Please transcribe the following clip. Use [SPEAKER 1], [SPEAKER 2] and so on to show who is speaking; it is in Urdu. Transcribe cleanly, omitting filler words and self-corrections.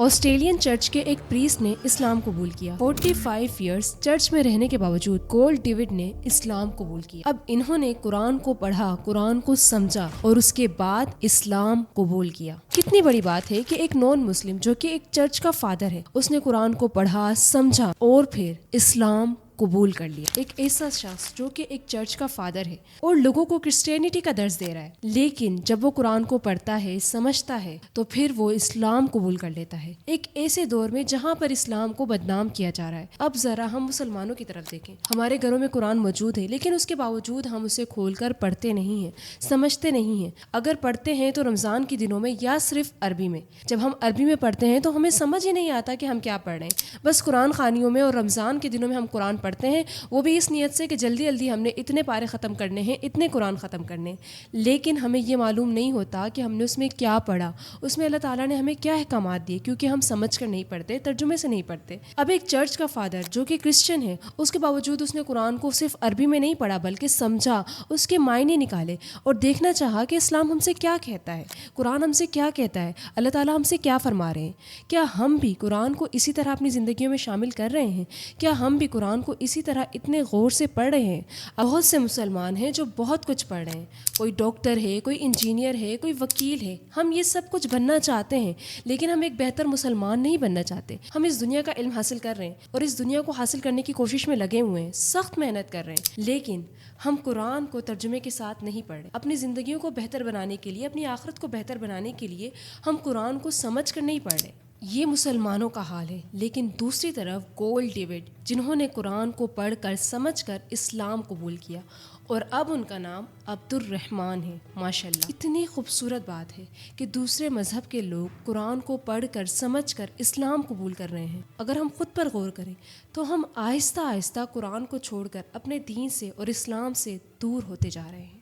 [SPEAKER 1] آسٹریلین چرچ کے ایک پریسٹ نے اسلام قبول کیا۔ 45 ایئرز چرچ میں رہنے کے باوجود کول ڈیوڈ نے اسلام قبول کیا۔ اب انہوں نے قرآن کو پڑھا، قرآن کو سمجھا اور اس کے بعد اسلام قبول کیا۔ کتنی بڑی بات ہے کہ ایک نان مسلم جو کہ ایک چرچ کا فادر ہے، اس نے قرآن کو پڑھا، سمجھا اور پھر اسلام قبول کر لیا۔ ایک ایسا شخص جو کہ ایک چرچ کا فادر ہے اور لوگوں کو کرسچینٹی کا درس دے رہا ہے، لیکن جب وہ قرآن کو پڑھتا ہے، سمجھتا ہے تو پھر وہ اسلام قبول کر لیتا ہے۔ ایک ایسے دور میں جہاں پر اسلام کو بدنام کیا جا رہا ہے۔ اب ذرا ہم مسلمانوں کی طرف دیکھیں، ہمارے گھروں میں قرآن موجود ہے، لیکن اس کے باوجود ہم اسے کھول کر پڑھتے نہیں ہیں، سمجھتے نہیں ہیں۔ اگر پڑھتے ہیں تو رمضان کے دنوں میں یا صرف عربی میں۔ جب ہم عربی میں پڑھتے ہیں تو ہمیں سمجھ ہی نہیں آتا کہ ہم کیا پڑھ رہے ہیں۔ بس قرآن خوانیوں میں اور رمضان کے دنوں میں ہم قرآن پڑھتے ہیں، وہ بھی اس نیت سے کہ جلدی جلدی ہم نے اتنے پارے ختم کرنے ہیں، اتنے قرآن ختم کرنے ہیں، لیکن ہمیں یہ معلوم نہیں ہوتا کہ ہم نے اس میں کیا پڑھا، اس میں اللہ تعالیٰ نے ہمیں کیا احکامات دیے، کیونکہ ہم سمجھ کر نہیں پڑھتے، ترجمے سے نہیں پڑھتے۔ اب ایک چرچ کا فادر جو کہ کرسچن ہے، اس کے باوجود اس نے قرآن کو صرف عربی میں نہیں پڑھا بلکہ سمجھا، اس کے معنی نکالے اور دیکھنا چاہا کہ اسلام ہم سے کیا کہتا ہے، قرآن ہم سے کیا کہتا ہے، اللہ تعالیٰ ہم سے کیا فرما رہے ہیں۔ کیا ہم بھی قرآن کو اسی طرح اپنی زندگیوں میں شامل کر رہے ہیں؟ کیا ہم بھی قرآن کو اسی طرح اتنے غور سے پڑھ رہے ہیں؟ بہت سے مسلمان ہیں جو بہت کچھ پڑھ رہے ہیں، کوئی ڈاکٹر ہے، کوئی انجینئر ہے، کوئی وکیل ہے، ہم یہ سب کچھ بننا چاہتے ہیں، لیکن ہم ایک بہتر مسلمان نہیں بننا چاہتے۔ ہم اس دنیا کا علم حاصل کر رہے ہیں اور اس دنیا کو حاصل کرنے کی کوشش میں لگے ہوئے ہیں، سخت محنت کر رہے ہیں، لیکن ہم قرآن کو ترجمے کے ساتھ نہیں پڑھ رہے۔ اپنی زندگیوں کو بہتر بنانے کے لیے، اپنی آخرت کو بہتر بنانے کے لیے ہم قرآن کو سمجھ کر نہیں پڑھ رہے۔ یہ مسلمانوں کا حال ہے، لیکن دوسری طرف کول ڈیوڈ جنہوں نے قرآن کو پڑھ کر سمجھ کر اسلام قبول کیا اور اب ان کا نام عبد الرحمن ہے۔ ماشاءاللہ، اتنی خوبصورت بات ہے کہ دوسرے مذہب کے لوگ قرآن کو پڑھ کر سمجھ کر اسلام قبول کر رہے ہیں۔ اگر ہم خود پر غور کریں تو ہم آہستہ آہستہ قرآن کو چھوڑ کر اپنے دین سے اور اسلام سے دور ہوتے جا رہے ہیں۔